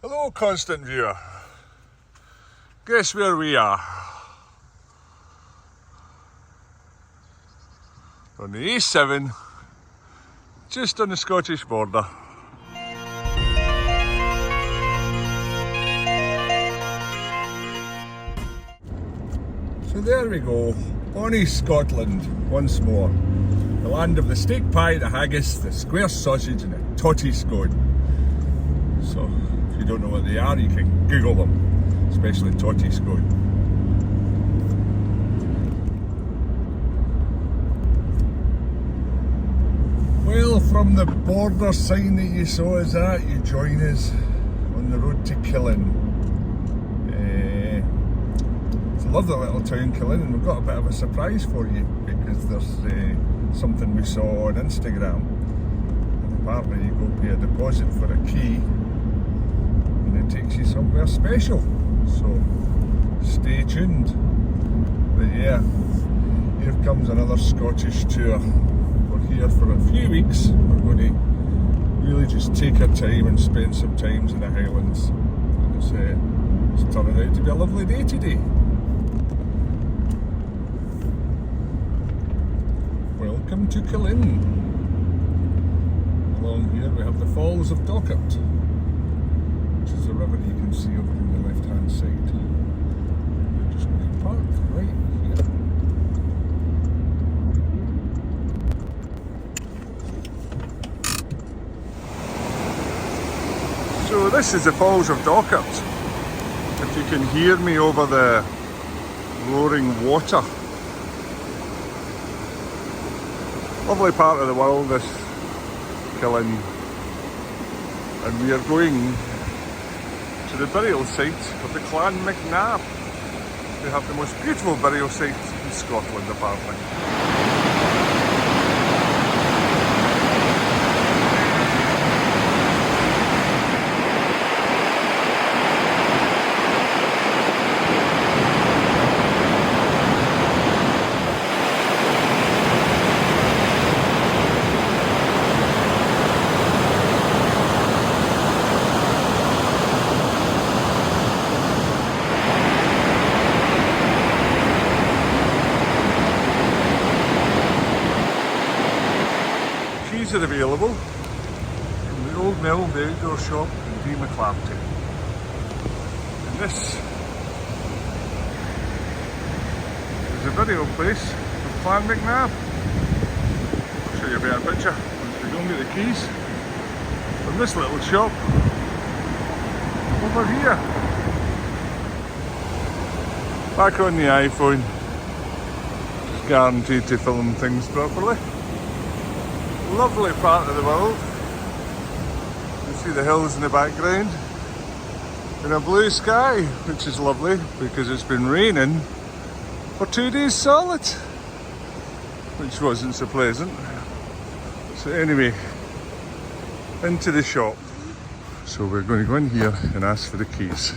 Hello, constant viewer. Guess where we are? On the A7, just on the Scottish border. So there we go, bonny Scotland once more. The land of the steak pie, the haggis, the square sausage and the totty scone. So if you don't know what they are, you can Google them, especially totty scone. Well, from the border sign that you saw us at, you join us on the road to Killin. It's a lovely little town, Killin, and we've got a bit of a surprise for you because there's something we saw on Instagram. And apparently you go pay a deposit for a key and it takes you somewhere special. So stay tuned. But yeah, here comes another Scottish tour. We're here for a few weeks. We're going to really just take our time and spend some time in the Highlands. And it's turning out to be a lovely day today. Welcome to Killin. Along here we have the Falls of Dochart, which is a river you can see over on the left hand side. We're just going to park right here. So this is the Falls of Dochart. If you can hear me over the roaring water. Lovely part of the world, this Killin, and we are going to the burial site of the Clan MacNabb. They have the most beautiful burial site in Scotland, apparently. Are available from the old mill, the outdoor shop and McNab. And this is the burial place of Clan MacNabb. I'll show you a better picture once we go and get the keys from this little shop over here. Back on the iPhone, just guaranteed to film things properly. Lovely part of the world. You can see the hills in the background and a blue sky, which is lovely because it's been raining for 2 days solid, which wasn't so pleasant. So anyway, into the shop. So we're going to go in here and ask for the keys.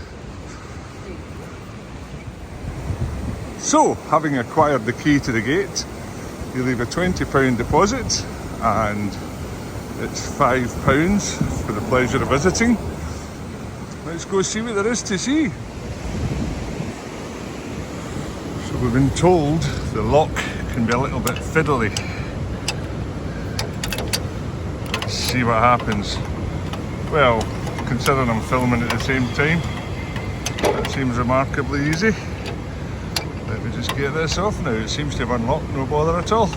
So, having acquired the key to the gate, you leave a £20 deposit and it's £5 for the pleasure of visiting. Let's go see what there is to see. So we've been told the lock can be a little bit fiddly. Let's see what happens. Well, considering I'm filming at the same time, that seems remarkably easy. Let me just get this off now. It seems to have unlocked, no bother at all.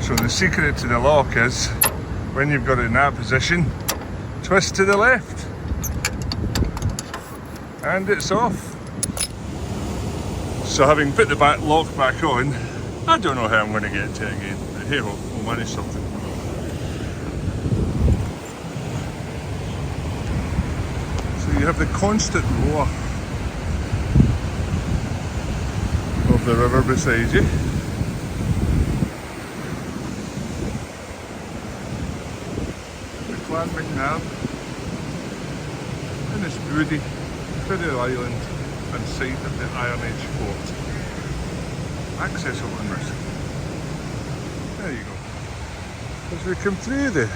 So the secret to the lock is, when you've got it in that position, twist to the left and it's off. So having put the back lock back on, I don't know how I'm going to get to it again, but hey, we'll manage something. So you have the constant roar of the river beside you. Clan MacNabb in this woody, pretty island and site of the Iron Age fort. Accessible on this. There you go. As we come through the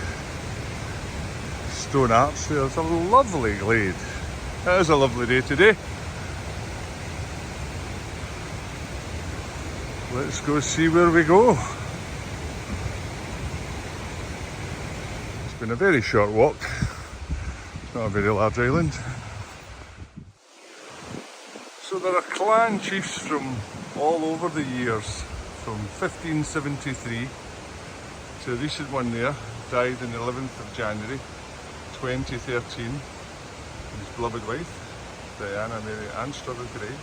stone arch. There's a lovely glade. It is a lovely day today. Let's go see where we go. It's been a very short walk. It's not a very large island. So there are clan chiefs from all over the years, from 1573 to a recent one there, died on the 11th of January 2013. His beloved wife, Diana Mary Ann Struggle-Gray.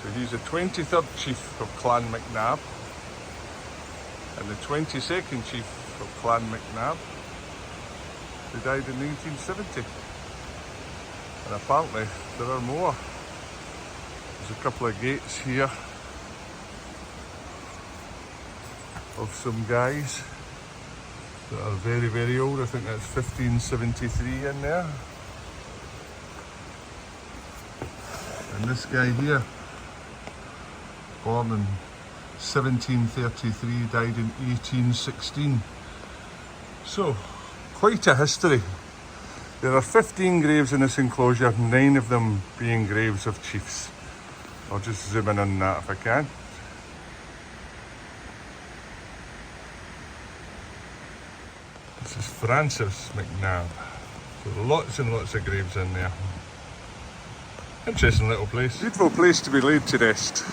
So he's the 23rd chief of Clan MacNabb and the 22nd chief of Clan MacNabb, who died in 1970. And apparently there are more. There's a couple of gates here of some guys that are very, very old. I think that's 1573 in there. And this guy here, born in 1733, died in 1816. So, quite a history. There are 15 graves in this enclosure, 9 of them being graves of chiefs. I'll just zoom in on that if I can. This is Francis McNab. So lots and lots of graves in there. Interesting little place. Beautiful place to be laid to rest.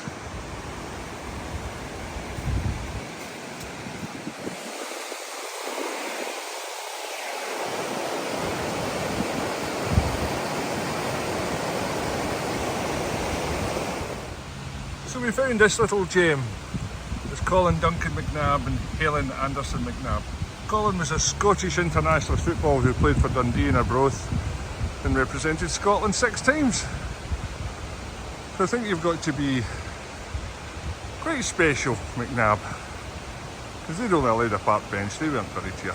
So we found this little gem. It's Colin Duncan McNab and Helen Anderson McNab. Colin was a Scottish international footballer who played for Dundee and Arbroath and represented Scotland 6 times. So I think you've got to be quite special, McNab, because they'd only allowed a park bench, they weren't buried here.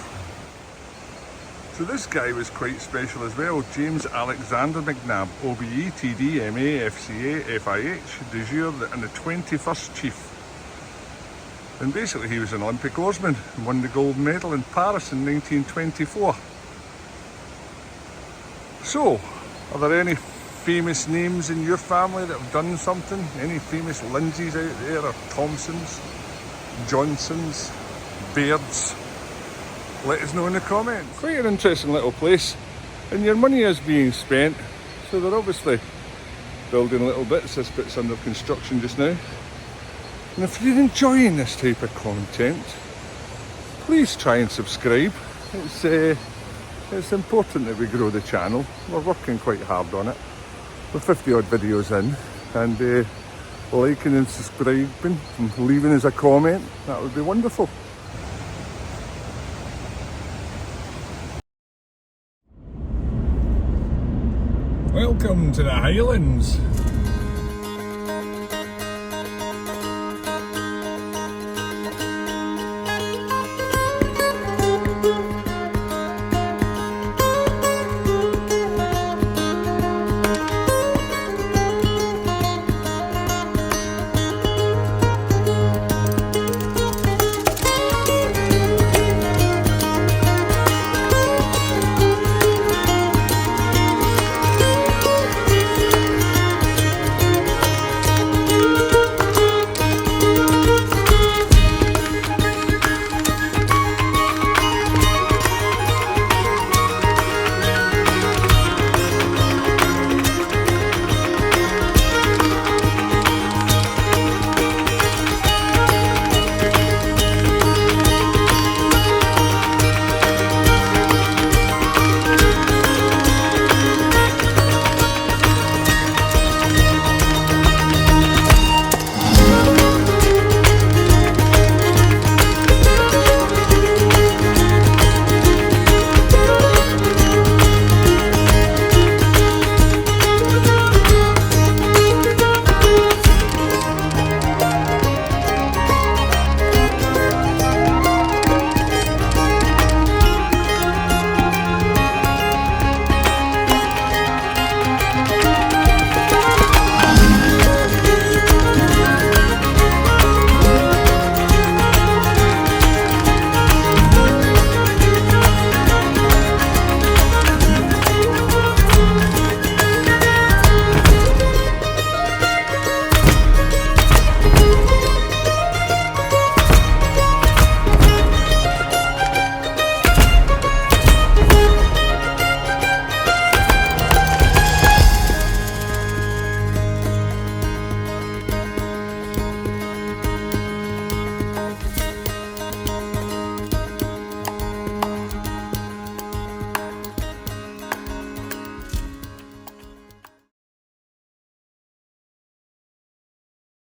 So this guy was quite special as well. James Alexander McNab, OBE, TD, MA, FCA, FIH, de jure, and the 21st chief. And basically he was an Olympic oarsman and won the gold medal in Paris in 1924. So, are there any famous names in your family that have done something? Any famous Lindsays out there, or Thompsons, Johnsons, Bairds? Let us know in the comments. Quite an interesting little place, and your money is being spent, so they're obviously building little bits. This bit's under construction just now. And if you're enjoying this type of content, please try and subscribe. It's important that we grow the channel. We're working quite hard on it. We're 50 odd videos in, and liking and subscribing and leaving us a comment, that would be wonderful. Welcome to the Highlands.